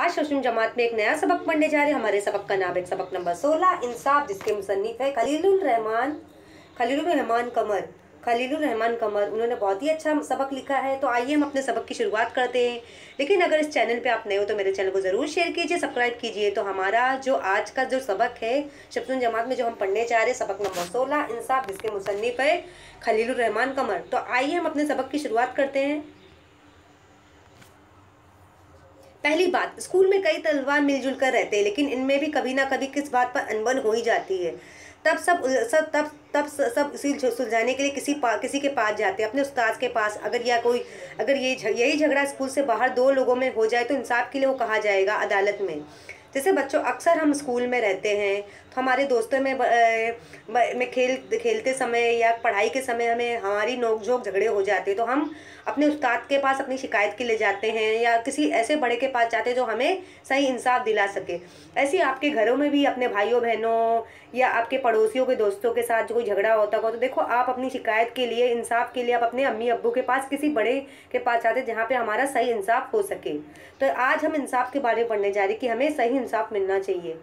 आज शशुन जमात में एक नया सबक पढ़ने जा रहे हैं। हमारे सबक का नाम है सबक नंबर 16 इंसाफ, जिसके मुसन्निफ है खलीलुर रहमान कमर। उन्होंने बहुत ही अच्छा सबक लिखा है। तो आइए हम अपने सबक की शुरुआत करते हैं। लेकिन अगर इस चैनल पे आप नए हो तो मेरे चैनल को ज़रूर शेयर कीजिए, सब्सक्राइब कीजिए। तो हमारा जो आज का जो सबक है शशुन जमात में जो हम पढ़ने जा रहे हैं सबक नंबर 16 इंसाफ, जिसके मुसन्निफ है खलीलुर रहमान कमर। तो आइए हम अपने सबक की शुरुआत करते हैं। पहली बात, स्कूल में कई तलवार मिलजुल कर रहते हैं, लेकिन इनमें भी कभी ना कभी किस बात पर अनबन हो ही जाती है। तब सब इसी सुलझाने के लिए किसी के पास जाते हैं, अपने उस्ताद के पास। अगर यही झगड़ा स्कूल से बाहर दो लोगों में हो जाए तो इंसाफ के लिए वो कहा जाएगा अदालत में। जैसे बच्चों, अक्सर हम स्कूल में रहते हैं तो हमारे दोस्तों में खेलते समय या पढ़ाई के समय हमारी नोक-झोंक झगड़े हो जाते हैं, तो हम अपने उस्ताद के पास अपनी शिकायत के लिए जाते हैं या किसी ऐसे बड़े के पास जाते हैं जो हमें सही इंसाफ दिला सके। ऐसे आपके घरों में भी अपने भाइयों बहनों या आपके पड़ोसियों के दोस्तों के साथ जो कोई झगड़ा होता हो तो देखो, आप अपनी शिकायत के लिए, इंसाफ के लिए आप अपने अम्मी अब्बू के पास, किसी बड़े के पास जाते हैं जहाँ पे हमारा सही इंसाफ हो सके। तो आज हम इंसाफ के बारे में पढ़ने जा रहे हैं कि हमें सही इंसाफ मिलना चाहिए।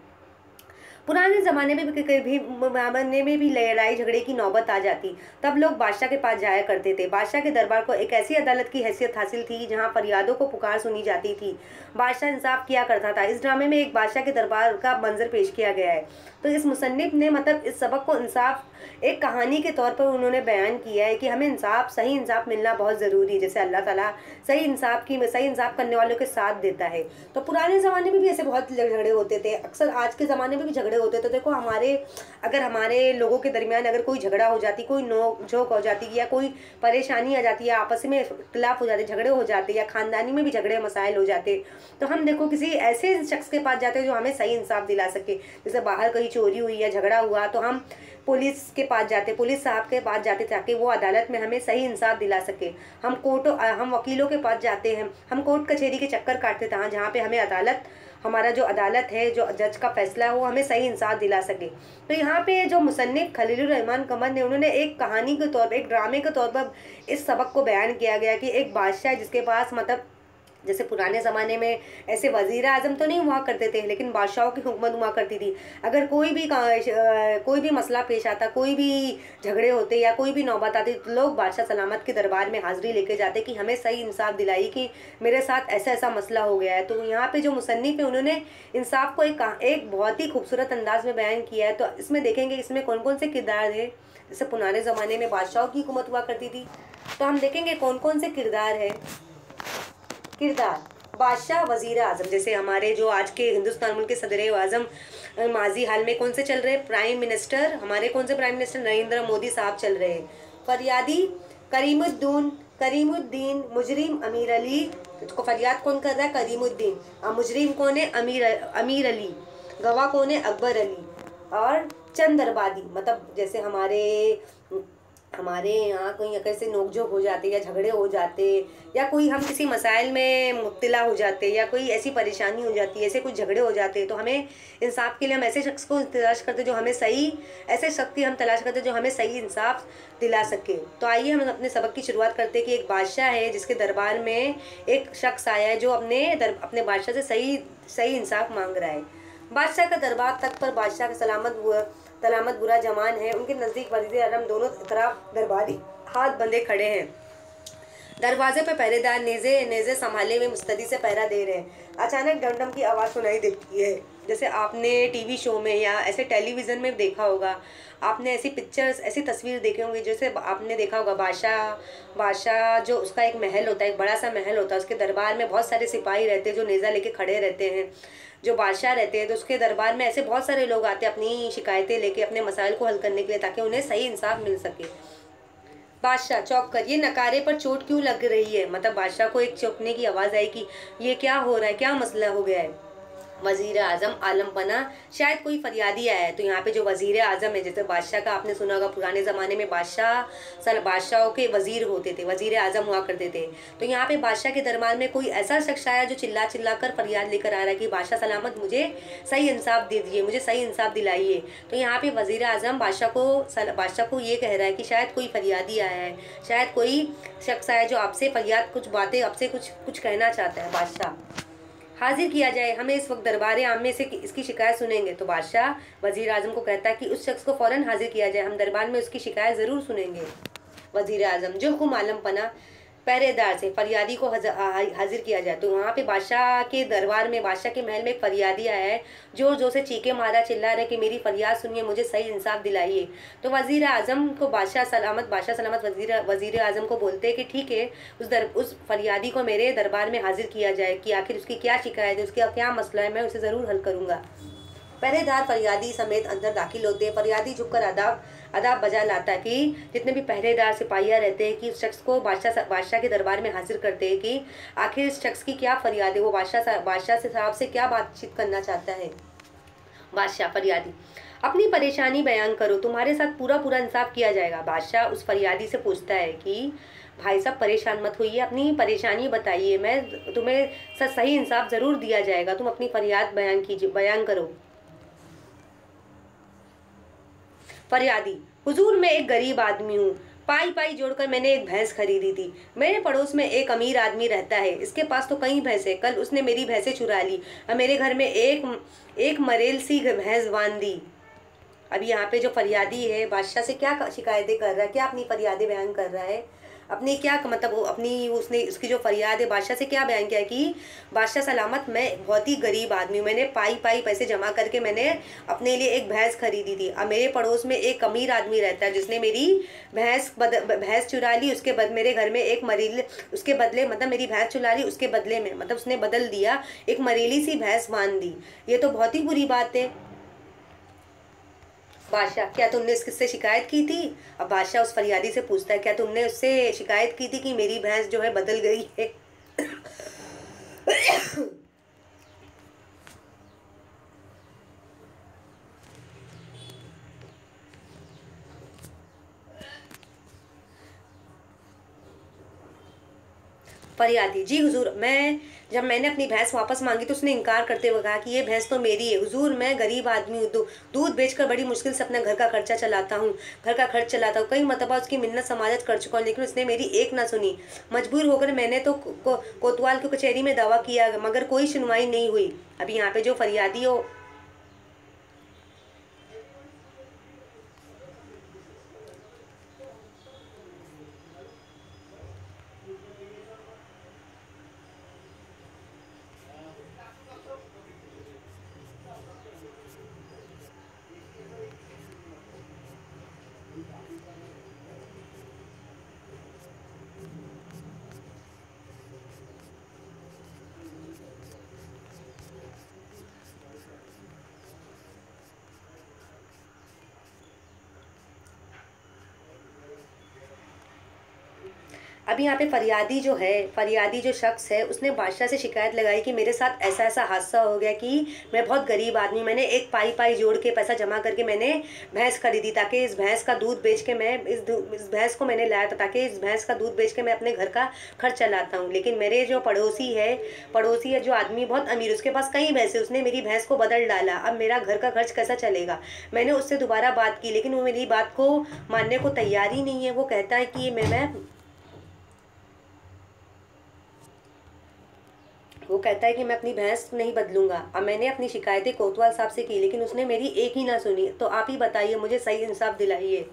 पुराने ज़माने में भी लड़ाई झगड़े की नौबत आ जाती, तब लोग बादशाह के पास जाया करते थे। बादशाह के दरबार को एक ऐसी अदालत की हैसियत हासिल थी जहां फरियादों को पुकार सुनी जाती थी। बादशाह इंसाफ किया करता था। इस ड्रामे में एक बादशाह के दरबार का मंजर पेश किया गया है। तो इस मुसन्निफ ने इस सबक को इंसाफ एक कहानी के तौर पर उन्होंने बयान किया है कि हमें सही इंसाफ मिलना बहुत ज़रूरी है। जैसे अल्लाह ताला सही इंसाफ करने वालों के साथ देता है। तो पुराने ज़माने में भी ऐसे बहुत झगड़े होते थे, अक्सर आज के ज़माने में भी झगड़े होते। तो देखो, अगर हमारे लोगों के दरमियान अगर कोई झगड़ा हो जाती, कोई नोक झोंक हो जाती या कोई परेशानी आ जाती है, आपस में इख्तिलाफ हो जाते, झगड़े हो जाते या खानदानी में भी झगड़े मसाइल हो जाते, तो हम देखो किसी ऐसे शख्स के पास जाते हैं जो हमें सही इंसाफ दिला सके। जैसे बाहर कहीं चोरी हुई या झगड़ा हुआ तो हम पुलिस के पास जाते, पुलिस साहब के पास जाते ताकि वो अदालत में हमें सही इंसाफ दिला सके। हम वकीलों के पास जाते हैं, हम कोर्ट कचहरी के चक्कर काटते थे जहाँ पे हमें हमारा जो अदालत है, जो जज का फैसला है वो हमें सही इंसाफ दिला सके। तो यहाँ पे जो मुसन्निफ खलीलुर रहमान कमर ने, उन्होंने एक कहानी के तौर पर, एक ड्रामे के तौर पर इस सबक को बयान किया गया कि एक बादशाह है जिसके पास जैसे पुराने ज़माने में ऐसे वज़ीर आज़म तो नहीं हुआ करते थे, लेकिन बादशाहों की हुकूमत हुआ करती थी। अगर कोई भी मसला पेश आता, कोई भी झगड़े होते या कोई भी नौबत आती तो लोग बादशाह सलामत के दरबार में हाज़िरी लेके जाते कि हमें सही इंसाफ दिलाई कि मेरे साथ ऐसा ऐसा मसला हो गया है। तो यहाँ पे जो मुसन्निफ है उन्होंने इंसाफ को एक बहुत ही खूबसूरत अंदाज में बयान किया है। तो इसमें देखेंगे इसमें कौन कौन से किरदार है। जैसे पुराने ज़माने में बादशाहों की हुकूमत हुआ करती थी, तो हम देखेंगे कौन कौन से किरदार है। बादशाह, वजीर आजम, जैसे हमारे जो आज के हिंदुस्तान मुल्क के सदर आजम माजी हाल में कौन से चल रहे हैं, प्राइम मिनिस्टर, हमारे कौन से प्राइम मिनिस्टर नरेंद्र मोदी साहब चल रहे हैं। फरियादी करीमुद्दीन, मुजरिम अमीर अली। तो फरियाद कौन कर रहा है? करीमुद्दीन। मुजरिम कौन है? अमीर अली। गवाह कौन है? अकबर अली। और चंद दरबादी, मतलब जैसे हमारे यहाँ कोई कैसे नोकझोंक हो जाते या झगड़े हो जाते या कोई हम किसी मसाइल में मुब्तला हो जाते या कोई ऐसी परेशानी हो जाती है, ऐसे कुछ झगड़े हो जाते हैं, तो हमें इंसाफ के लिए हम ऐसे शख्स को तलाश करते जो हमें ऐसे शख्स की हम तलाश करते जो हमें सही इंसाफ दिला सके। तो आइए हम अपने सबक की शुरुआत करते हैं कि एक बादशाह है जिसके दरबार में एक शख्स आया है जो अपने बादशाह से सही इंसाफ मांग रहा है। बादशाह का दरबार तक पर बादशाह का सलामत बुरा जमान है। उनके नज़दीक वज़ीर आज़म दोनों तरफ दरबारी हाथ बंधे खड़े हैं। दरवाजे पे पहरेदार नेज़े संभाले हुए मुस्तैदी से पहरा दे रहे हैं। अचानक डमडम की आवाज़ सुनाई देती है। जैसे आपने टीवी शो में या ऐसे टेलीविज़न में देखा होगा, आपने ऐसी पिक्चर्स, ऐसी तस्वीर देखे होंगे। जैसे आपने देखा होगा बादशाह जो उसका एक महल होता है, एक बड़ा सा महल होता है, उसके दरबार में बहुत सारे सिपाही रहते हैं जो नेज़ा लेके खड़े रहते हैं। जो बादशाह रहते हैं तो उसके दरबार में ऐसे बहुत सारे लोग आते हैं अपनी शिकायतें लेके, अपने मसाइल को हल करने के लिए, ताकि उन्हें सही इंसाफ मिल सके। बादशाह चौंक कर, ये नकारे पर चोट क्यों लग रही है? मतलब बादशाह को एक चौंकने की आवाज़ आई कि ये क्या हो रहा है, क्या मसला हो गया है। वज़ीर आज़म आलम पना, शायद कोई फरियादी आया है। तो यहाँ पे जो वज़ीर आज़म है, जैसे बादशाह का आपने सुना होगा, पुराने ज़माने में बादशाहों के वज़ीर होते थे, वज़ीर आज़म हुआ करते थे। तो यहाँ पे बादशाह के दरबार में कोई ऐसा शख्स आया जो चिल्ला कर फरियाद लेकर आ रहा है कि बादशाह सलामत, मुझे सही इंसाफ दे दीजिए, मुझे सही इंसाफ दिलाइए। तो यहाँ पे वज़ीर आज़म बादशाह को ये कह रहा है कि शायद कोई फरियादी आया है, शायद कोई शख्स आया जो आपसे कुछ बातें आपसे कुछ कहना चाहता है। बादशाह, हाजिर किया जाए, हमें इस वक्त दरबार आम से इसकी शिकायत सुनेंगे। तो बादशाह वजीर आजम को कहता है कि उस शख्स को फ़ौरन हाजिर किया जाए, हम दरबार में उसकी शिकायत ज़रूर सुनेंगे। वजीर आजम जो हुक्म आलम पना पहरेदार से फरियादी को हाजिर किया जाए। तो वहाँ पे बादशाह के दरबार में, बादशाह के महल में एक फरियादी आया है, जोर जोर से चीखे मारा, चिल्ला रहे कि मेरी फरियाद सुनिए, मुझे सही इंसाफ दिलाइए। तो वजीर आजम को बादशाह सलामत वजीर आजम को बोलते हैं कि ठीक है, उस फरियादी को मेरे दरबार में हाजिर किया जाए कि आखिर उसकी क्या शिकायत है, उसका क्या मसला है, मैं उसे ज़रूर हल करूँगा। पहरेदार फरियादी समेत अंदर दाखिल होते हैं। फरियादी झुककर आदाब बजा लाता है कि जितने भी पहरेदार सिपाहियाँ रहते हैं कि उस शख्स को बादशाह के दरबार में हाजिर करते हैं कि आखिर इस शख्स की क्या फरियाद है, वो बादशाह से साहब से क्या बातचीत करना चाहता है। बादशाह फरियादी अपनी परेशानी बयान करो, तुम्हारे साथ पूरा इंसाफ किया जाएगा। बादशाह उस फरियादी से पूछता है कि भाई साहब परेशान मत होइए, अपनी परेशानी बताइए, मैं तुम्हें सही इंसाफ ज़रूर दिया जाएगा, तुम अपनी फरियाद बयान करो। फरियादी हुजूर मैं एक गरीब आदमी हूँ, पाई जोड़कर मैंने एक भैंस खरीदी थी। मेरे पड़ोस में एक अमीर आदमी रहता है, इसके पास तो कई भैंसें, कल उसने मेरी भैंसें चुरा ली और मेरे घर में एक मरेल सी भैंस बांध दी। अभी यहाँ पे जो फरियादी है बादशाह से क्या शिकायतें कर रहा है, क्या अपनी फरियादें बयान कर रहा है, अपनी क्या मतलब अपनी उसकी जो फरियाद है बादशाह से क्या बयान किया है कि बादशाह सलामत मैं बहुत ही गरीब आदमी हूँ, मैंने पाई पैसे जमा करके मैंने अपने लिए एक भैंस खरीदी थी। अब मेरे पड़ोस में एक अमीर आदमी रहता है जिसने मेरी भैंस चुरा ली, उसके बाद मेरे घर में एक मरील, उसके बदले मतलब मेरी भैंस चुरा ली, उसके बदले में मतलब उसने बदल दिया, एक मरीली सी भैंस बांध दी। ये तो बहुत ही बुरी बात है। बादशाह क्या तुमने इससे शिकायत की थी? अब बादशाह उस फरियादी से पूछता है क्या तुमने उससे शिकायत की थी कि मेरी भैंस जो है बदल गई है? फरियादी जी हुजूर जब मैंने अपनी भैंस वापस मांगी तो उसने इनकार करते हुए कहा कि ये भैंस तो मेरी है हुजूर, मैं गरीब आदमी हूँ, दूध बेचकर बड़ी मुश्किल से अपना घर का खर्चा चलाता हूँ, कई मरतबा उसकी मिन्नत समाजत कर चुका हूँ लेकिन उसने मेरी एक ना सुनी। मजबूर होकर मैंने तो कोतवाल की कचहरी में दावा किया मगर कोई सुनवाई नहीं हुई। अभी यहाँ पे जो फरियादी हो अभी यहाँ पे फरियादी जो शख्स है उसने बादशाह से शिकायत लगाई कि मेरे साथ ऐसा हादसा हो गया कि मैं बहुत गरीब आदमी, मैंने एक पाई जोड़ के पैसा जमा करके मैंने भैंस खरीदी ताकि इस भैंस का दूध बेच के मैं इस भैंस को मैंने लाया था ताकि इस भैंस का दूध बेच के मैं अपने घर का खर्च चलाता हूँ। लेकिन मेरे जो पड़ोसी है जो आदमी बहुत अमीर, उसके पास कई भैंसें, उसने मेरी भैंस को बदल डाला, अब मेरा घर का खर्च कैसा चलेगा? मैंने उससे दोबारा बात की लेकिन वो मेरी बात को मानने को तैयार ही नहीं है। वो कहता है कि मैं अपनी भैंस नहीं बदलूंगा। अब मैंने अपनी शिकायतें कोतवाल साहब से की लेकिन उसने मेरी एक ही ना सुनी। तो आप ही बताइए, मुझे सही इंसाफ दिलाइए।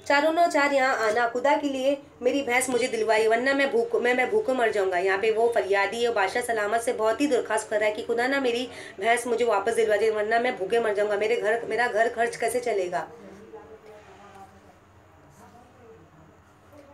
चारों चार यहाँ आना, खुदा के लिए मेरी भैंस मुझे दिलवाई वरना मैं भूखे मर जाऊंगा। यहाँ पे वो फरियादी है बादशाह सलामत से बहुत ही दरख्वास्त कर रहा है कि खुदा ना मेरी भैंस मुझे वापस दिलवा दे वरना मैं भूखे मर जाऊंगा, मेरा घर खर्च कैसे चलेगा?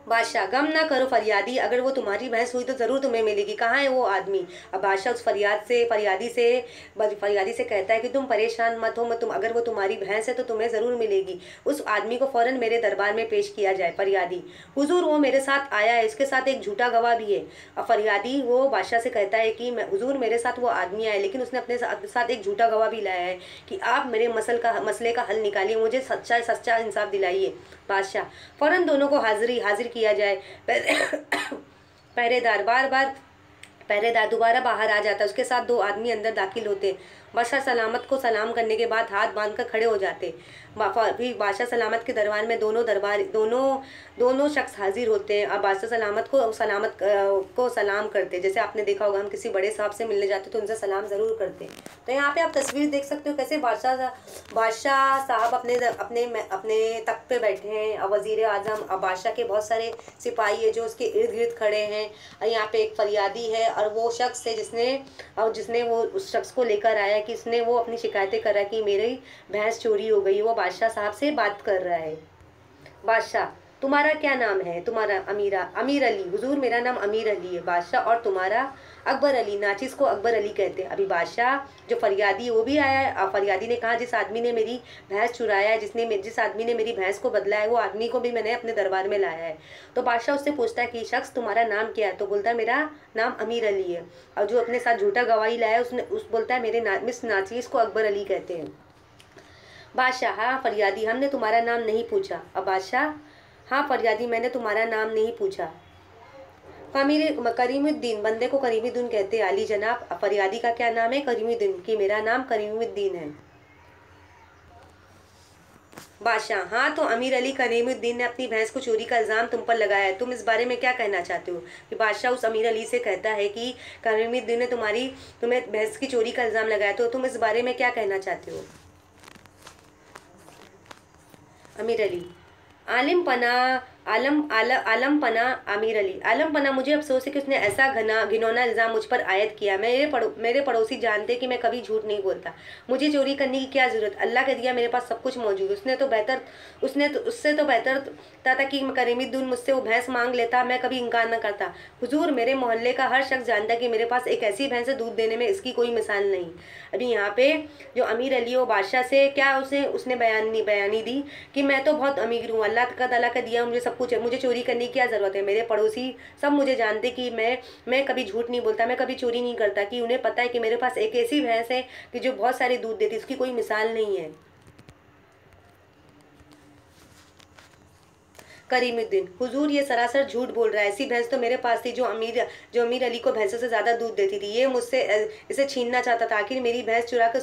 बादशाह गम ना करो फरियादी, अगर वो तुम्हारी भैंस हुई तो ज़रूर तुम्हें मिलेगी, कहाँ है वो आदमी? अब बादशाह उस फरियादी से कहता है कि तुम परेशान मत हो, अगर वो तुम्हारी भैंस है तो तुम्हें ज़रूर मिलेगी। उस आदमी को फ़ौरन मेरे दरबार में पेश किया जाए। फरियादी हुजूर वो मेरे साथ आया है, इसके साथ एक झूठा गवाह भी है। अब फरियादी वो बादशाह से कहता है कि हुजूर मेरे साथ वो आदमी आया लेकिन उसने अपने साथ एक झूठा गवाह भी लाया है कि आप मेरे मसले का हल निकालिए, मुझे सच्चा इंसाफ दिलाइए। बादशाह फ़ौरन दोनों को हाजिर किया जाए। पहरेदार दोबारा बाहर आ जाता है, उसके साथ दो आदमी अंदर दाखिल होते। बादशाह सलामत को सलाम करने के बाद हाथ बांध कर खड़े हो जाते। फिर बादशाह सलामत के दरबार में दोनों शख्स हाजिर होते हैं और बादशाह को सलाम करते। जैसे आपने देखा होगा, हम किसी बड़े साहब से मिलने जाते तो उनसे सलाम ज़रूर करते हैं। तो यहाँ पे आप तस्वीर देख सकते हो कैसे बादशाह साहब अपने अपने अपने तख्त पे बैठे हैं और वज़ीर आज़म और बादशाह के बहुत सारे सिपाही है जो उसके इर्द गिर्द खड़े हैं। और यहाँ पे एक फरियादी है और वो शख्स है जिसने वो उस शख्स को लेकर आया कि इसने वो अपनी शिकायतें कर रहा है कि मेरी भैंस चोरी हो गई। वो बादशाह साहब से बात कर रहा है। बादशाह, तुम्हारा क्या नाम है? तुम्हारा अमीर अली। हुजूर, मेरा नाम अमीर अली है। बादशाह, और तुम्हारा? अकबर अली। नाचिस को अकबर अली कहते हैं। अभी बादशाह जो फरियादी वो भी आया है और फरियादी ने कहा जिस आदमी ने मेरी भैंस चुराया है, जिस आदमी ने मेरी भैंस को बदला है, वो आदमी को भी मैंने अपने दरबार में लाया है। तो बादशाह उससे पूछता है कि शख्स तुम्हारा नाम क्या है? तो बोलता है मेरा नाम अमीर अली है। और जो अपने साथ झूठा गवाही लाया बोलता है मिस नाचिस को अकबर अली कहते हैं। बादशाह, हाँ फरियादी, हमने तुम्हारा नाम नहीं पूछा। अब बादशाह, हाँ फरियादी, मैंने तुम्हारा नाम नहीं पूछा। करीमुद्दीन, बंदे को करीमुद्दीन कहते हैं। अली जनाब, फरियादी का क्या नाम है? करीमुद्दीन, कि मेरा नाम करीमुद्दीन है। बादशाह, हाँ तो अमीर अली करीमुद्दीन ने अपनी भैंस को चोरी का इल्ज़ाम तुम पर लगाया है, तुम इस बारे में क्या कहना चाहते हो? कि बादशाह उस अमीर अली से कहता है कि करीमुद्दीन ने तुम्हें भैंस की चोरी का इल्ज़ाम लगाया, तो तुम इस बारे में क्या कहना चाहते हो? अमीर अली, आलम पना आमिर अली। आलम पना, मुझे अफसोस है कि उसने ऐसा घिनौना इल्ज़ाम मुझ पर आयद किया। मेरे पड़ोसी जानते कि मैं कभी झूठ नहीं बोलता। मुझे चोरी करने की क्या ज़रूरत? अल्लाह के दिया मेरे पास सब कुछ मौजूद। उससे तो बेहतर था कि करीमुद्दीन मुझसे वो भैंस मांग लेता, मैं कभी इनकार न करता। हुजूर, मेरे मोहल्ले का हर शख्स जानता है कि मेरे पास एक ऐसी भैंस है दूध देने में इसकी कोई मिसाल नहीं। अभी यहाँ पे जो अमीर अली वो बादशाह से क्या उसने बयानी दी कि मैं तो बहुत अमीर हूँ, अल्लाह ताला का दिया मुझे सब कुछ है, मुझे चोरी करने की क्या ज़रूरत है? मेरे पड़ोसी सब मुझे जानते कि मैं कभी झूठ नहीं बोलता, मैं कभी चोरी नहीं करता, कि उन्हें पता है कि मेरे पास एक ऐसी भैंस है कि जो बहुत सारे दूध देती है, उसकी कोई मिसाल नहीं है। करीमुद्दीन, हुजूर ये सरासर झूठ बोल रहा है। ऐसी भैंस तो मेरे पास थी जो अमीर अली को भैंसों से ज़्यादा दूध देती थी। ये मुझसे इसे छीनना चाहता था। आखिर मेरी भैंस चुरा कर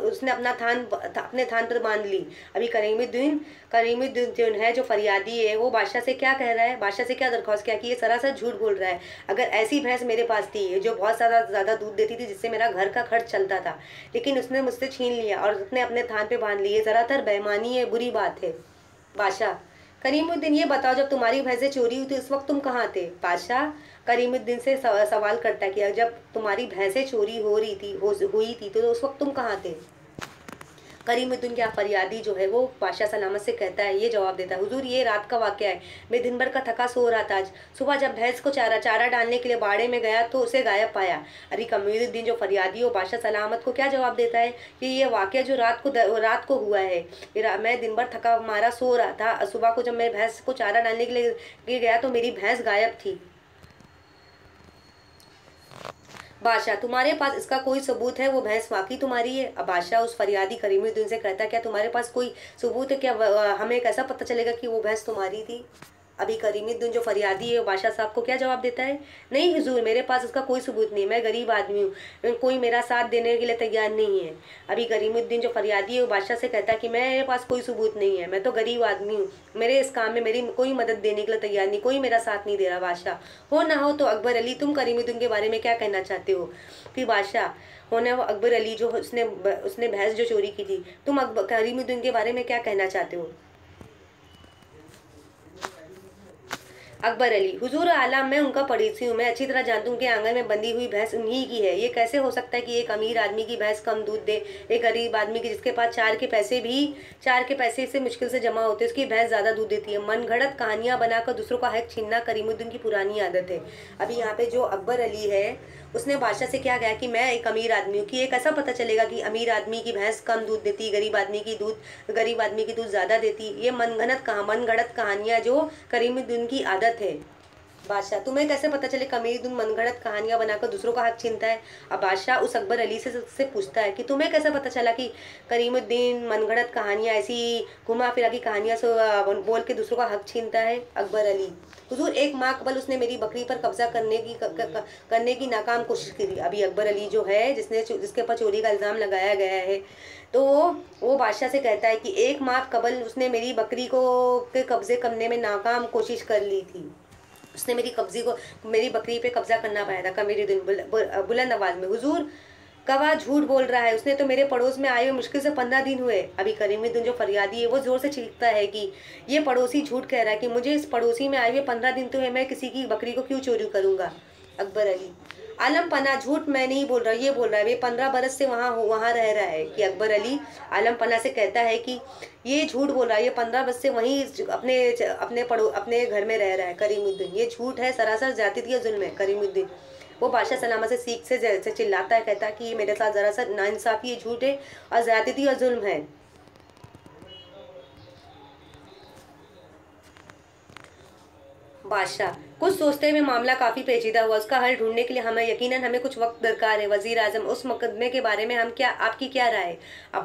उसने अपने थान पर बांध ली। अभी करीमुद्दीन जो है, जो फरियादी है, वो बादशाह से क्या कह रहा है? बादशाह से क्या दरख्वास्त किया कि ये सरासर झूठ बोल रहा है। अगर ऐसी भैंस मेरे पास थी जो बहुत ज़्यादा दूध देती थी, जिससे मेरा घर का खर्च चलता था, लेकिन उसने मुझसे छीन लिया और उसने अपने थान पे बांध ली, ये ज़्यादातर बेईमानी है, बुरी बात है। बादशाह, करीमुद्दीन, ये बताओ जब तुम्हारी भैंसें चोरी हुई थी उस वक्त तुम कहाँ थे? बादशाह करीमुद्दीन से सवाल करता है कि जब तुम्हारी भैंसें चोरी हुई थी तो उस वक्त तुम कहाँ थे? करीमुद्दीन क्या फरियादी जो है वो बादशाह सलामत से कहता है, ये जवाब देता है, हुजूर ये रात का वाक़या है। मैं दिन भर का थका सो रहा था। आज सुबह जब भैंस को चारा डालने के लिए बाड़े में गया तो उसे गायब पाया। अरे करीमुद्दीन जो फरियादी हो बादशाह सलामत को क्या जवाब देता है कि ये वाक़या जो रात को हुआ है। मैं दिन भर थका मारा सो रहा था। सुबह को जब मैं भैंस को चारा डालने के लिए गया तो मेरी भैंस गायब थी। बादशाह, तुम्हारे पास इसका कोई सबूत है वो भैंस वाकई तुम्हारी है? अब बादशाह उस फरियादी करीमुद्दीन से कहता है, क्या तुम्हारे पास कोई सबूत है? क्या हमें कैसा पता चलेगा कि वो भैंस तुम्हारी थी? अभी करीमुद्दीन जो फरियादी है वो बादशाह साहब को क्या जवाब देता है? नहीं हुजूर, मेरे पास इसका कोई सबूत नहीं, मैं गरीब आदमी हूँ, कोई मेरा साथ देने के लिए तैयार नहीं है। अभी करीमुद्दीन जो फरियादी है वो बादशाह से कहता है कि मेरे पास कोई सबूत नहीं है, मैं तो गरीब आदमी हूँ, मेरे इस काम में मेरी कोई मदद देने के लिए तैयार नहीं, कोई मेरा साथ नहीं दे रहा। बादशाह, हो ना हो तो अकबर अली, तुम करीमुद्दीन के बारे में क्या कहना चाहते हो? कि बादशाह, होना वो अकबर अली जो उसने भैंस जो चोरी की थी, तुम करीमुद्दीन के बारे में क्या कहना चाहते हो? अकबर अली, हुजूर आलम, मैं उनका पड़ोसी हूँ, मैं अच्छी तरह जानता हूँ कि आंगन में बंधी हुई भैंस उन्हीं की है। ये कैसे हो सकता है कि एक अमीर आदमी की भैंस कम दूध दे, एक गरीब आदमी की जिसके पास चार के पैसे से मुश्किल से जमा होते हैं, उसकी भैंस ज़्यादा दूध देती है। मनगढ़ंत कहानियाँ बनाकर दूसरों का हक छीनना करीमुद्दीन की पुरानी आदत है। अभी यहाँ पे जो अकबर अली है उसने बादशाह से क्या कहा कि मैं एक अमीर आदमी हूँ, कि ये कैसा पता चलेगा कि अमीर आदमी की भैंस कम दूध देती, गरीब आदमी की दूध ज़्यादा देती? ये मनगढ़ंत कहानियाँ जो करीमुद्दीन की आदत है। बादशाह, तुम्हें कैसे पता चले कमीरुद्दीन मनगढ़ंत कहानियां बनाकर दूसरों का हक छीनता है? अब बादशाह उस अकबर अली से पूछता है कि तुम्हें कैसे पता चला कि करीमुद्दीन मनगढ़ंत कहानियां ऐसी घुमा फिरा की कहानियां से बोल के दूसरों का हक छीनता है? अकबर अली, हुजूर, एक माह कबल उसने मेरी बकरी पर कब्जा करने की नाकाम कोशिश की। अभी अकबर अली जो है, जिसके ऊपर चोरी का इल्ज़ाम लगाया गया है, तो वो बादशाह से कहता है कि एक माह कबल उसने मेरी बकरी को के कब्जे करने में नाकाम कोशिश कर ली थी। उसने मेरी बकरी पे कब्जा करना पाया था। कमीरुद्दीन बुलंद आवाज में, हुजूर, गवाह झूठ बोल रहा है, उसने तो मेरे पड़ोस में आए हुए मुश्किल से 15 दिन हुए। अभी करीमुद्दीन जो फरियादी है वो जोर से चीखता है कि ये पड़ोसी झूठ कह रहा है कि मुझे इस पड़ोसी में आए हुए 15 दिन तो है, मैं किसी की बकरी को क्यों चोरी करूंगा? अकबर अली, आलम पना, झूठ मैं नहीं बोल रहा, ये बोल रहा है ये 15 बरस से वहाँ रह रहा है। कि अकबर अली आलम पना से कहता है कि ये झूठ बोल रहा है, ये 15 बरस से वहीं अपने घर में रह रहा है। करीमुद्दीन, ये झूठ है, सरासर ज्यादती जुल्म है। करीमुद्दीन, वो बादशाह सलामत से सीख से चिल्लाता है, कहता है कि ये मेरे साथ जरा सा नाइंसाफी, ये झूठ है और ज्यादती और जुल्म है। बादशाह, कुछ सोचते हुए मामला काफी पेचीदा हुआ, उसका हल ढूंढने के लिए हमें कुछ वक्त दरकार है। वजीर आजम, उस मुकदमे के बारे में आपकी क्या राय है? अब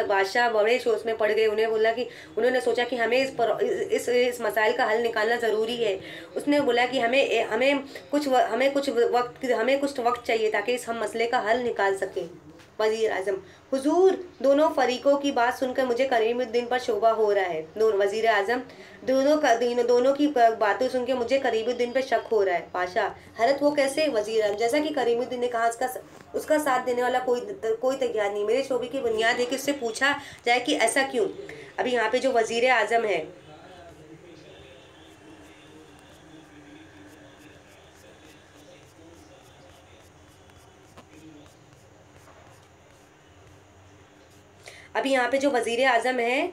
बादशाह बड़े सोच में पड़ गए। उन्होंने सोचा कि हमें इस मसाइल का हल निकालना जरूरी है। उसने बोला कि हमें कुछ वक्त चाहिए ताकि इस हम मसले का हल निकाल सके। वजीर आजम, हुजूर, दोनों की बात सुनकर मुझे करीमुद्दीन पर शोभा हो रहा है। वजीर आजम, दोनों की बातें सुनकर मुझे करीमुद्दीन पर शक हो रहा है। पाशा, हैरत, वो कैसे? वजीर आजम, जैसा कि करीमुद्दीन ने कहा, उसका साथ देने वाला कोई तैयार नहीं। मेरे शोभे की बुनियाद है कि उससे पूछा जाए कि ऐसा क्यों। अभी यहाँ पे जो वजीर आजम है, अभी यहाँ पे जो वजीर आजम है,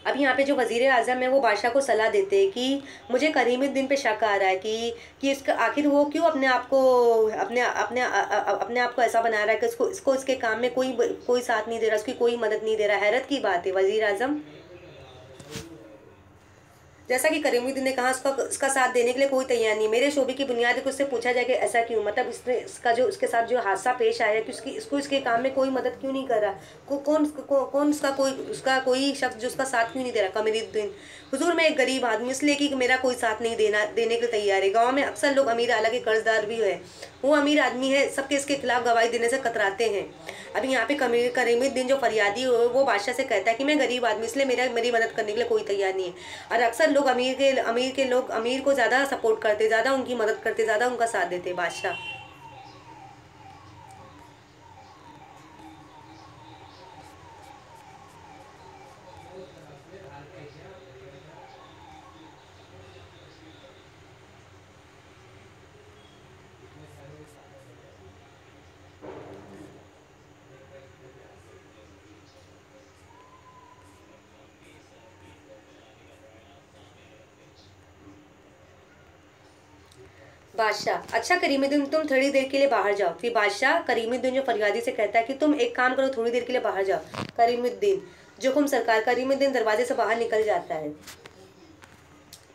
अब यहाँ पे जो वजीर आजम है वो बादशाह को सलाह देते हैं कि मुझे करीमुद्दीन पे शक आ रहा है कि इसका आखिर वो क्यों अपने आप को ऐसा बना रहा है कि इसको इसके काम में कोई साथ नहीं दे रहा, उसकी कोई मदद नहीं दे रहा। हैरत की बात है वजीर आजम, जैसा कि करीमुद्दीन ने कहा, उसका साथ देने के लिए कोई तैयार नहीं। मेरे शोबे की बुनियाद पर उससे पूछा जाए कि ऐसा क्यों, मतलब उसके साथ जो हादसा पेश आया कि इसको इसके काम में कोई मदद क्यों नहीं कर रहा, कौन उसका कोई शख्स जो उसका साथ क्यों नहीं दे रहा? कमीरुद्दीन, हुजूर, मैं एक गरीब आदमी, इसलिए कि मेरा कोई साथ नहीं देने के तैयार है। गाँव में अक्सर लोग अमीर आला के कर्जदार भी है, वो अमीर आदमी है, सबके इसके खिलाफ गवाही देने से कतराते हैं। अभी यहाँ पे करीमुद्दीन जो फरियादी हो वो बादशाह से कहता है कि मैं गरीब आदमी, इसलिए मेरी मदद करने के लिए कोई तैयार नहीं है। और अक्सर लोग अमीर को ज़्यादा सपोर्ट करते, ज़्यादा उनकी मदद करते, ज़्यादा उनका साथ देते। बादशाह, अच्छा करीमुद्दीन, तुम थोड़ी देर के लिए बाहर जाओ। फिर बादशाह करीमुद्दीन जो फरियादी से कहता है कि तुम एक काम करो, थोड़ी देर के लिए बाहर जाओ। करीमुद्दीन, जोखुम सरकार। करीमुद्दीन दरवाजे से बाहर निकल जाता है।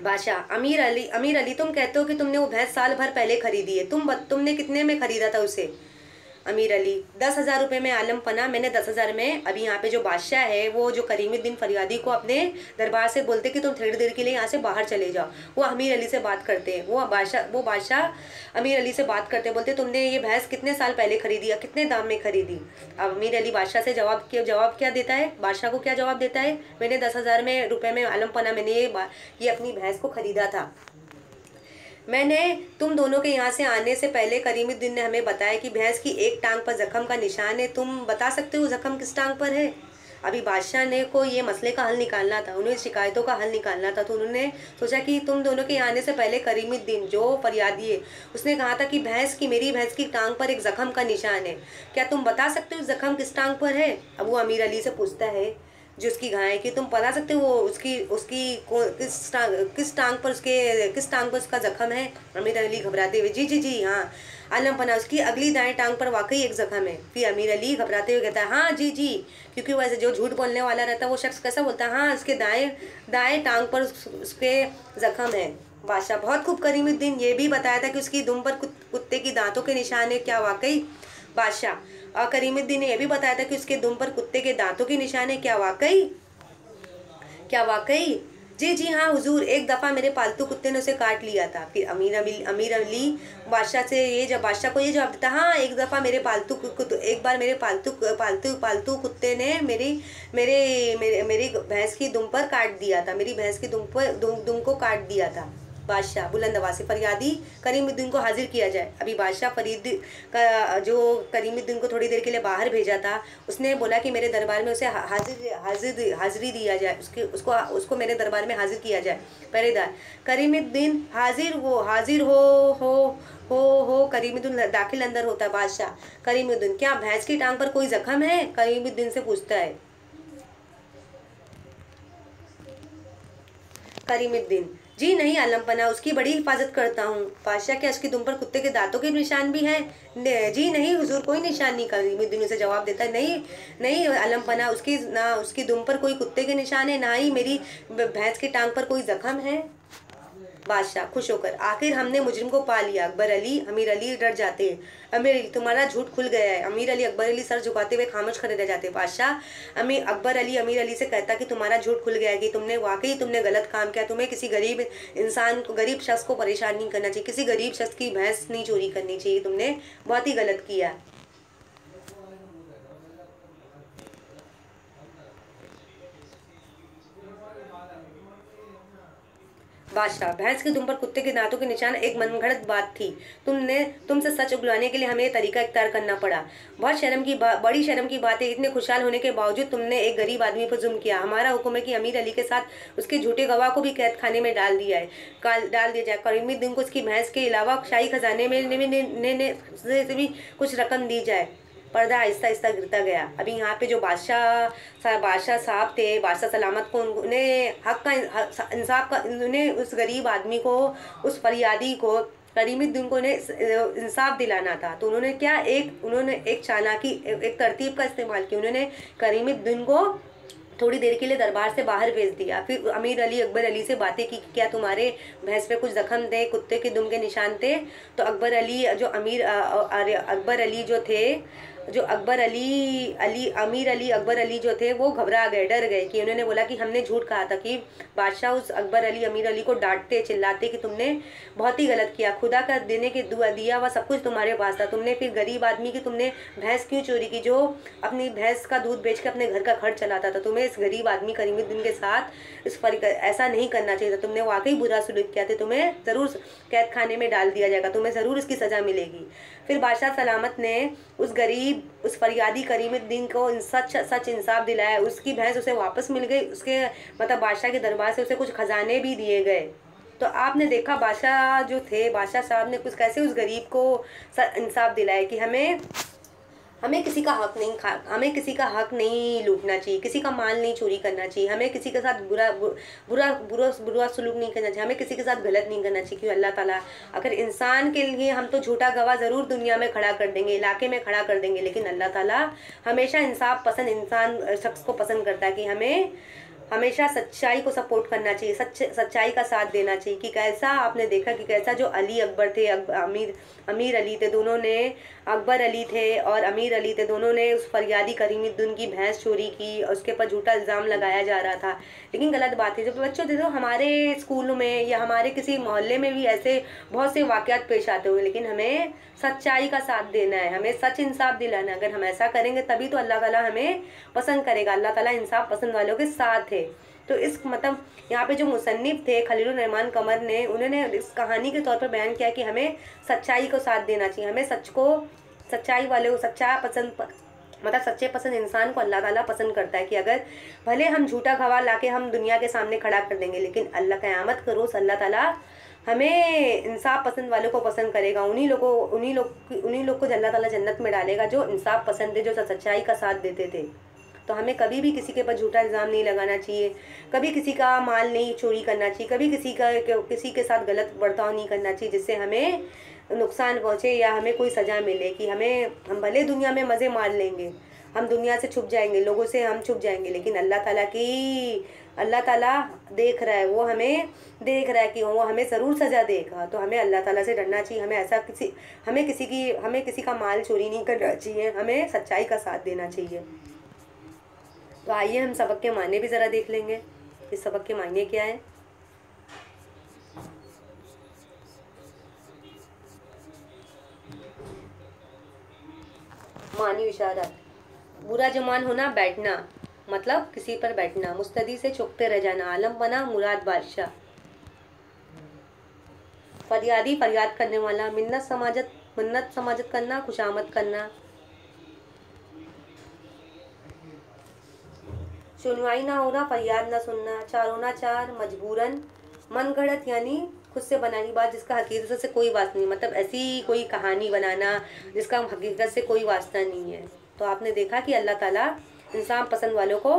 बादशाह, अमीर अली, तुम कहते हो कि तुमने वो भैंस साल भर पहले खरीदी है, तुमने कितने में खरीदा था उसे? अमीर अली, 10,000 रुपये में। आलम पना, मैंने 10,000 में। अभी यहाँ पे जो बादशाह है वो जो करीमुद्दीन फरियादी को अपने दरबार से बोलते कि तुम थोड़ी देर के लिए यहाँ से बाहर चले जाओ। वो अमीर अली से बात करते हैं, वो बादशाह अमीर अली से बात करते, बोलते तुमने ये भैंस कितने साल पहले खरीदी या कितने दाम में खरीदी? अब अमीर अली बादशाह से जवाब क्या देता है? बादशाह को क्या जवाब देता है? मैंने 10,000 रुपये में आलम पना, मैंने ये अपनी भैंस को खरीदा था। मैंने तुम दोनों के यहाँ से आने से पहले करीमुद्दीन ने हमें बताया कि भैंस की एक टांग पर जख्म का निशान है, तुम बता सकते हो जख्म किस टांग पर है? अभी बादशाह ने को ये मसले का हल निकालना था, उन्हें शिकायतों का हल निकालना था, तो उन्होंने सोचा कि तुम दोनों के आने से पहले करीमुद्दीन जो फरियादी है उसने कहा था कि मेरी भैंस की टांग पर एक जख्म का निशान है, क्या तुम बता सकते हो जख्म किस टांग पर है? अब वो अमीर अली से पूछता है, जो उसकी घायल की, तुम बता सकते हो वो उसकी उसकी किस टांग पर उसका जख्म है? अमीर अली घबराते हुए, जी जी जी हाँ आलम पना, उसकी अगली दाएं टांग पर वाकई एक जख्म है। फिर अमीर अली घबराते हुए कहता है हाँ जी जी, क्योंकि वैसे जो झूठ बोलने वाला रहता है वो शख्स कैसा बोलता है, हाँ उसके दाएं दाएं टांग पर उसके जख्म है। बादशाह, बहुत खूब करीमुद्दीन, ये भी बताया था कि उसकी दुम पर कुत्ते की दांतों के निशान है, क्या वाकई? बादशाह, और करीमुद्दीन ने यह भी बताया था कि उसके दुम पर कुत्ते के दांतों के निशान है, क्या वाकई? क्या वाकई? जी जी हाँ हुजूर, एक दफ़ा मेरे पालतू कुत्ते ने उसे काट लिया था। फिर अमीर अली बादशाह से ये जब बादशाह को ये जवाब देता, हाँ एक दफ़ा मेरे एक बार मेरे पालतू पालतू पालतू कुत्ते ने मेरी मेरे मेरे मेरी भैंस की दुम पर काट दिया था, मेरी भैंस की दुम को काट दिया था। बादशाह, बुलंद आवाज़ से, फरियादी करीमुद्दीन को हाजिर किया जाए। अभी बादशाह फरीद का जो करीमुद्दीन को थोड़ी देर के लिए बाहर भेजा था, उसने बोला कि मेरे दरबार में उसे हाजिरी दिया जाए, उसको मेरे दरबार में हाजिर किया जाए। पहरेदार, करीमुद्दीन हाजिर हो करीमुद्दीन दाखिल अंदर होता है। बादशाह, करीमुद्दीन, क्या भैंस की टांग पर कोई जख्म है? करीमुद्दीन से पूछता है। करीमुद्दीन, जी नहीं आलम पना, उसकी बड़ी हिफाजत करता हूँ। बादशाह, क्या उसकी दुम पर कुत्ते के दांतों के निशान भी हैं? जी नहीं हुजूर, कोई निशान नहीं। करीमुद्दीन उसे जवाब देता है, नहीं नहीं आलम पना, उसकी दुम पर कोई कुत्ते के निशान है, ना ही मेरी भैंस की टांग पर कोई जख्म है। बादशाह खुश होकर, आखिर हमने मुजरिम को पा लिया। अकबर अली अमीर अली डर जाते हैं। अमीर अली, तुम्हारा झूठ खुल गया है। अमीर अली अकबर अली सर झुकाते हुए खामोश खड़े रह जाते। बादशाह, अकबर अली से कहता कि तुम्हारा झूठ खुल गया है, कि तुमने गलत काम किया। तुम्हें किसी गरीब शख्स को परेशान नहीं करना चाहिए, किसी गरीब शख्स की भैंस नहीं चोरी करनी चाहिए, तुमने बहुत ही गलत किया। बादशाह, भैंस की दुम पर कुत्ते के दांतों के निशान एक मनगढ़ंत बात थी। तुमसे सच उगलाने के लिए हमें ये तरीका इख्तियार करना पड़ा। बड़ी शर्म की बात है, इतने खुशहाल होने के बावजूद तुमने एक गरीब आदमी पर जुल्म किया। हमारा हुक्म है कि अमीर अली के साथ उसके झूठे गवाह को भी कैद खाने में डाल दिया जाए। करीमुद्दीन को उसकी भैंस के अलावा शाही खजाने में से भी कुछ रकम दी जाए। पर्दा आहिस्ता आहिस्ता गिरता गया। अभी यहाँ पे जो बादशाह साहब थे, बादशाह सलामत को, उन्हें हक का इंसाफ का, उन्हें उस गरीब आदमी को, उस फरियादी को, करीमुद्दीन को इंसाफ दिलाना था। तो उन्होंने एक चालाकी, एक तरतीब का इस्तेमाल किया। उन्होंने करीमुद्दीन को थोड़ी देर के लिए दरबार से बाहर भेज दिया। फिर अमीर अली अकबर अली से बातें की कि क्या तुम्हारे भैंस पे कुछ जख्म थे, कुत्ते के दुम के निशान थे? तो अकबर अली जो थे, अमीर अली अकबर अली जो थे, वो घबरा गए, डर गए, कि उन्होंने बोला कि हमने झूठ कहा था। कि बादशाह उस अमीर अली को डांटते चिल्लाते कि तुमने बहुत ही गलत किया, खुदा का देने के दिया हुआ सब कुछ तुम्हारे पास था, तुमने फिर गरीब आदमी की तुमने भैंस क्यों चोरी की, जो अपनी भैंस का दूध बेच के अपने घर का खर्च चलाता था? तुम्हें इस गरीब आदमी करीमुद्दीन के साथ ऐसा नहीं करना चाहिए था। तुमने वाकई बुरा सलूक किया था, तुम्हें ज़रूर कैद खाने में डाल दिया जाएगा, तुम्हें ज़रूर इसकी सज़ा मिलेगी। फिर बादशाह सलामत ने उस फरियादी करीमुद्दीन को सच इंसाफ दिलाया। उसकी भैंस उसे वापस मिल गई, उसके मतलब बादशाह के दरबार से उसे कुछ खजाने भी दिए गए। तो आपने देखा बादशाह साहब ने कुछ कैसे उस गरीब को इंसाफ दिलाया कि हमें किसी का हक नहीं लूटना चाहिए, किसी का माल नहीं चोरी करना चाहिए, हमें किसी के साथ बुरा सलूक नहीं करना चाहिए, हमें किसी के साथ गलत नहीं करना चाहिए। क्योंकि अल्लाह ताला, अगर इंसान के लिए हम तो झूठा गवाह ज़रूर दुनिया में खड़ा कर देंगे, इलाके में खड़ा कर देंगे, लेकिन अल्लाह ताला हमेशा इंसाफ पसंद शख्स को पसंद करता है, कि हमें हमेशा सच्चाई को सपोर्ट करना चाहिए, सच्चाई का साथ देना चाहिए। कि कैसा आपने देखा कि कैसा जो अली अकबर थे, अमीर अली थे, दोनों ने, अकबर अली थे और अमीर अली थे, दोनों ने उस फरियादी करीमुद्दीन की भैंस चोरी की और उसके ऊपर झूठा इल्ज़ाम लगाया जा रहा था। लेकिन गलत बात है, जब बच्चों देखो हमारे स्कूलों में या हमारे किसी मोहल्ले में भी ऐसे बहुत से वाक़यात पेश आते हुए, लेकिन हमें सच्चाई का साथ देना है, हमें सच इंसाफ दिलाना है। अगर हम ऐसा करेंगे तभी तो अल्लाह ताला हमें पसंद करेगा। अल्लाह ताला इंसाफ पसंद वालों के साथ है। तो इस मतलब यहाँ पे जो मुसन्निफ थे खलीलुर रहमान कमर ने, उन्होंने इस कहानी के तौर पर बयान किया कि हमें सच्चाई को साथ देना चाहिए, हमें सच्चाई वाले को सच्चे पसंद इंसान को अल्लाह ताला पसंद करता है। कि अगर भले हम झूठा गवाह लाके हम दुनिया के सामने खड़ा कर देंगे, लेकिन अल्लाह क़यामत के रोज़ अल्लाह ताला हमें इंसाफ पसंद वालों को पसंद करेगा। उन्हीं लोग को अल्लाह ताला जन्नत में डालेगा जो इंसाफ पसंद है, जो सच्चाई का साथ देते थे। तो हमें कभी भी किसी के ऊपर झूठा इल्ज़ाम नहीं लगाना चाहिए, कभी किसी का माल नहीं चोरी करना चाहिए, कभी किसी के साथ गलत बर्ताव नहीं करना चाहिए जिससे हमें नुकसान पहुँचे या हमें कोई सज़ा मिले। कि हम भले दुनिया में मज़े मार लेंगे, हम दुनिया से छुप जाएंगे, लोगों से हम छुप जाएंगे, लेकिन अल्लाह ताला देख रहा है, वो हमें देख रहा है कि वो हमें ज़रूर सज़ा देगा। तो हमें अल्लाह ताला से डरना चाहिए, हमें किसी का माल चोरी नहीं करना चाहिए, हमें सच्चाई का साथ देना चाहिए। तो आइए हम सबक के मायने भी ज़रा देख लेंगे, इस सबक के मायने क्या है। मानी इशारत, बुरा जुबान होना, बैठना, मतलब किसी पर बैठना, मुस्तदी से चुपते रह जाना, आलम बना, मुराद बादशाह, फरियादी फरियाद करने वाला, मिन्नत समाजत करना, खुशामद करना, सुनवाई ना होना, फरियाद ना सुनना, चारोना चार, मजबूरन, मन गढ़त यानी खुद से बनानी बात जिसका हकीकत से कोई वास्ता नहीं, मतलब ऐसी कोई कहानी बनाना जिसका हकीकत से कोई वास्ता नहीं है। तो आपने देखा कि अल्लाह ताला इंसान पसंद वालों को,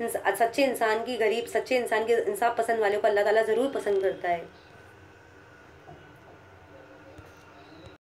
सच्चे इंसान के इंसाफ पसंद वालों को अल्लाह ताला ज़रूर पसंद करता है।